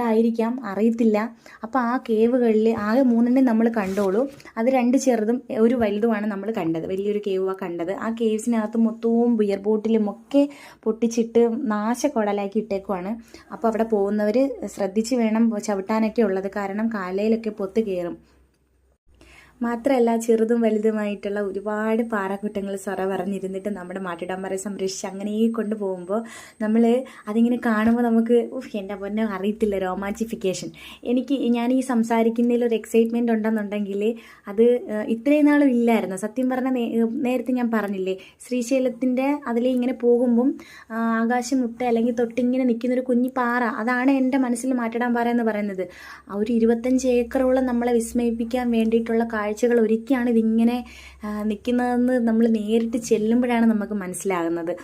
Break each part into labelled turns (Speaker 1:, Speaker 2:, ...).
Speaker 1: ആയിരിക്കാം, അറിയത്തില്ല. അപ്പോൾ ആ കേവുകളിൽ ആകെ 3 നമ്മൾ കണ്ടോളൂ. അത് 2 ചെറുതും ഒരു വലുതുമാണ് നമ്മൾ കണ്ടത്. വലിയൊരു കേവാണ് കണ്ടത്. ആ കേവ്സിനകത്ത് മൊത്തവും ബിയർ ബോട്ടിലും ഒക്കെ പൊട്ടിച്ചിട്ട് നാശക്കൊടലാക്കി ഇട്ടേക്കുവാണ്. അപ്പോൾ അവിടെ പോകുന്നവർ ശ്രദ്ധിച്ച് വേണം ചവിട്ടാനൊക്കെ ഉള്ളത്, കാരണം കാലയിലൊക്കെ പൊത്ത് കയറും. മാത്രമല്ല ചെറുതും വലുതുമായിട്ടുള്ള ഒരുപാട് പാറക്കുട്ടങ്ങൾ സൊറ പറഞ്ഞിരുന്നിട്ട് നമ്മുടെ മാട്ടിടാമ്പറ സംരക്ഷിച്ച് അങ്ങനെ കൊണ്ടുപോകുമ്പോൾ നമ്മൾ അതിങ്ങനെ കാണുമ്പോൾ നമുക്ക് എൻ്റെ പൊന്നെ അറിയത്തില്ല, രോമാഞ്ചിഫിക്കേഷൻ. ഞാൻ ഈ സംസാരിക്കുന്നതിൽ ഒരു എക്സൈറ്റ്മെൻറ്റ് ഉണ്ടെന്നുണ്ടെങ്കിൽ അത് ഇത്രയും നാളും ഇല്ലായിരുന്നു. സത്യം പറഞ്ഞാൽ നേരത്തെ ഞാൻ പറഞ്ഞില്ലേ, ശ്രീശൈലത്തിൻ്റെ അതിലേ ഇങ്ങനെ പോകുമ്പം ആകാശം മുട്ട അല്ലെങ്കിൽ തൊട്ടിങ്ങനെ നിൽക്കുന്നൊരു കുഞ്ഞി പാറ, അതാണ് എൻ്റെ മനസ്സിൽ മാട്ടിടാമ്പാറ എന്ന് പറയുന്നത്. ആ ഒരു 25 ഏക്കറോളം നമ്മളെ വിസ്മയിപ്പിക്കാൻ വേണ്ടിയിട്ടുള്ള കാഴ്ചകൾ ഒരിക്കലാണ് ഇതിങ്ങനെ നിൽക്കുന്നതെന്ന് നമ്മൾ നേരിട്ട് ചെല്ലുമ്പോഴാണ് നമുക്ക് മനസ്സിലാകുന്നത്.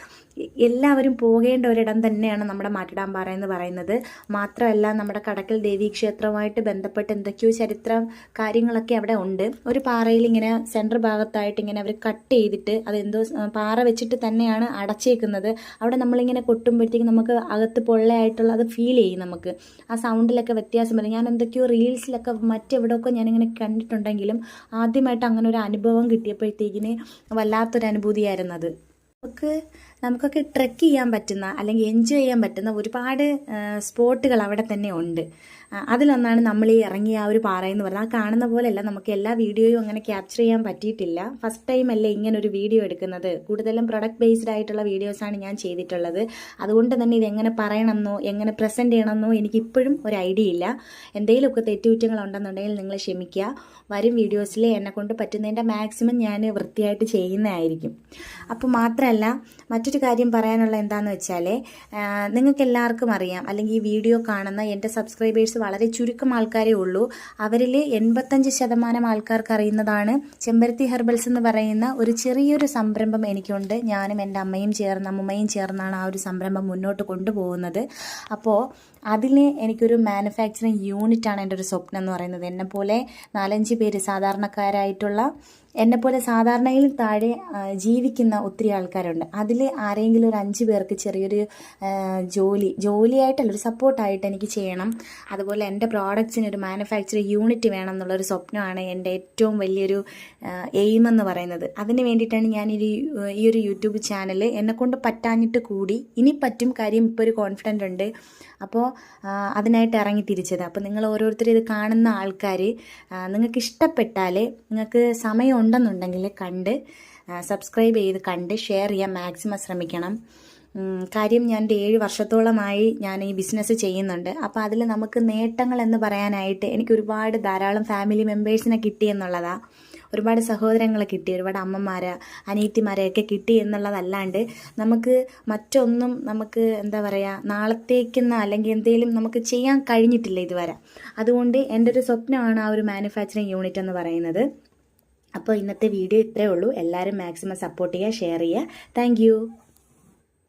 Speaker 1: എല്ലാവരും പോകേണ്ട ഒരിടം തന്നെയാണ് നമ്മുടെ മാട്ടിടാമ്പാറ എന്ന് പറയുന്നത്. മാത്രമല്ല നമ്മുടെ കടക്കൽ ദേവീ ക്ഷേത്രവുമായിട്ട് ബന്ധപ്പെട്ട് എന്തൊക്കെയോ ചരിത്രം കാര്യങ്ങളൊക്കെ അവിടെ ഉണ്ട്. ഒരു പാറയിൽ ഇങ്ങനെ സെൻട്രൽ ഭാഗത്തായിട്ട് ഇങ്ങനെ അവർ കട്ട് ചെയ്തിട്ട് അതെന്തോ പാറ വെച്ചിട്ട് തന്നെയാണ് അടച്ചേക്കുന്നത്. അവിടെ നമ്മളിങ്ങനെ കൊട്ടുമ്പോഴത്തേക്കും നമുക്ക് അകത്ത് പൊള്ളയായിട്ടുള്ള അത് ഫീൽ ചെയ്യും. നമുക്ക് ആ സൗണ്ടിലൊക്കെ വ്യത്യാസം വരും. ഞാൻ എന്തൊക്കെയോ റീൽസിലൊക്കെ മറ്റെവിടെയൊക്കെ ഞാനിങ്ങനെ കണ്ടിട്ടുണ്ടെങ്കിലും ആദ്യമായിട്ട് അങ്ങനെ ഒരു അനുഭവം കിട്ടിയപ്പോഴത്തേക്കിന് വല്ലാത്തൊരു അനുഭൂതിയായിരുന്നു അത്. നമുക്കൊക്കെ ട്രെക്ക് ചെയ്യാൻ പറ്റുന്ന അല്ലെങ്കിൽ എൻജോയ് ചെയ്യാൻ പറ്റുന്ന ഒരുപാട് സ്പോട്ടുകൾ അവിടെ തന്നെ ഉണ്ട്. അതിലൊന്നാണ് നമ്മൾ ഈ ഇറങ്ങിയ ആ ഒരു പാറ എന്ന് പറഞ്ഞാൽ. ആ കാണുന്ന പോലെയല്ല, നമുക്ക് എല്ലാ വീഡിയോയും അങ്ങനെ ക്യാപ്ചർ ചെയ്യാൻ പറ്റിയിട്ടില്ല. ഫസ്റ്റ് ടൈം അല്ലേ ഇങ്ങനെ ഒരു വീഡിയോ എടുക്കുന്നത്. കൂടുതലും പ്രൊഡക്റ്റ് ബേസ്ഡ് ആയിട്ടുള്ള വീഡിയോസാണ് ഞാൻ ചെയ്തിട്ടുള്ളത്. അതുകൊണ്ട് തന്നെ ഇതെങ്ങനെ പറയണമെന്നോ എങ്ങനെ പ്രസൻറ്റ് ചെയ്യണമെന്നോ എനിക്കിപ്പോഴും ഒരു ഐഡിയ ഇല്ല. എന്തെങ്കിലുമൊക്കെ തെറ്റുകുറ്റങ്ങൾ ഉണ്ടെന്നുണ്ടെങ്കിൽ നിങ്ങൾ ക്ഷമിക്കുക. വരും വീഡിയോസിൽ എന്നെക്കൊണ്ട് പറ്റുന്നതിൻ്റെ മാക്സിമം ഞാൻ വൃത്തിയായിട്ട് ചെയ്യുന്നതായിരിക്കും. അപ്പോൾ മാത്രമല്ല മറ്റൊരു കാര്യം പറയാനുള്ള എന്താണെന്ന് വെച്ചാൽ, നിങ്ങൾക്ക് എല്ലാവർക്കും അറിയാം, അല്ലെങ്കിൽ ഈ വീഡിയോ കാണുന്ന എൻ്റെ സബ്സ്ക്രൈബേഴ്സ് വളരെ ചുരുക്കം ആൾക്കാരേ ഉള്ളൂ. അവരിൽ 85% ആൾക്കാർക്ക് അറിയുന്നതാണ് ചെമ്പരത്തി ഹെർബൽസ് എന്ന് പറയുന്ന ഒരു ചെറിയൊരു സംരംഭം എനിക്കുണ്ട്. ഞാനും എൻ്റെ അമ്മയും ചേർന്നാണ് ആ ഒരു സംരംഭം മുന്നോട്ട് കൊണ്ടുപോകുന്നത്. അപ്പോൾ അതിൽ എനിക്കൊരു മാനുഫാക്ചറിങ് യൂണിറ്റാണ് എൻ്റെ ഒരു സ്വപ്നം എന്ന് പറയുന്നത്. എന്നെപ്പോലെ 4-5 പേര് സാധാരണക്കാരായിട്ടുള്ള, എന്നെപ്പോലെ സാധാരണയിൽ താഴെ ജീവിക്കുന്ന ഒത്തിരി ആൾക്കാരുണ്ട്. അതിൽ ആരെങ്കിലും ഒരു 5 പേർക്ക് ചെറിയൊരു ജോലിയായിട്ടല്ല, ഒരു സപ്പോർട്ടായിട്ട് എനിക്ക് ചെയ്യണം. അതുപോലെ എൻ്റെ പ്രോഡക്റ്റ്സിന് ഒരു മാനുഫാക്ചറിങ് യൂണിറ്റ് വേണം എന്നുള്ളൊരു സ്വപ്നമാണ് എൻ്റെ ഏറ്റവും വലിയൊരു എയിം എന്ന് പറയുന്നത്. അതിന് വേണ്ടിയിട്ടാണ് ഞാൻ ഈ ഒരു യൂട്യൂബ് ചാനൽ എന്നെക്കൊണ്ട് പറ്റാഞ്ഞിട്ട് കൂടി ഇനി പറ്റും കാര്യം ഇപ്പോൾ ഒരു കോൺഫിഡൻ്റ് ഉണ്ട്. അപ്പോൾ അതിനായിട്ട് ഇറങ്ങി തിരിച്ചത്. അപ്പോൾ നിങ്ങൾ ഓരോരുത്തരും ഇത് കാണുന്ന ആൾക്കാർ നിങ്ങൾക്ക് ഇഷ്ടപ്പെട്ടാൽ, നിങ്ങൾക്ക് സമയം ഉണ്ടെന്നുണ്ടെങ്കിൽ സബ്സ്ക്രൈബ് ചെയ്ത് ഷെയർ ചെയ്യാൻ മാക്സിമം ശ്രമിക്കണം. കാര്യം ഞാൻ 7 വർഷത്തോളമായി ഞാൻ ഈ ബിസിനസ് ചെയ്യുന്നുണ്ട്. അപ്പോൾ അതിൽ നമുക്ക് നേട്ടങ്ങൾ എന്ന് പറയാനായിട്ട് എനിക്ക് ധാരാളം ഫാമിലി മെമ്പേഴ്സിനെ കിട്ടി എന്നുള്ളതാണ്. ഒരുപാട് സഹോദരങ്ങളെ കിട്ടി, ഒരുപാട് അമ്മമാരെ അനിയത്തിമാരെയൊക്കെ കിട്ടി എന്നുള്ളതല്ലാണ്ട് നമുക്ക് മറ്റൊന്നും നമുക്ക് എന്താ പറയുക നാളത്തേക്കെന്ന അല്ലെങ്കിൽ എന്തെങ്കിലും നമുക്ക് ചെയ്യാൻ കഴിഞ്ഞിട്ടില്ല ഇതുവരെ. അതുകൊണ്ട് എൻ്റെ ഒരു സ്വപ്നമാണ് ആ ഒരു മാനുഫാക്ചറിങ് യൂണിറ്റ് എന്ന് പറയുന്നത്. അപ്പോൾ ഇന്നത്തെ വീഡിയോ ഇത്രയേ ഉള്ളൂ. എല്ലാവരും മാക്സിമം സപ്പോർട്ട് ചെയ്യുക, ഷെയർ ചെയ്യുക. താങ്ക്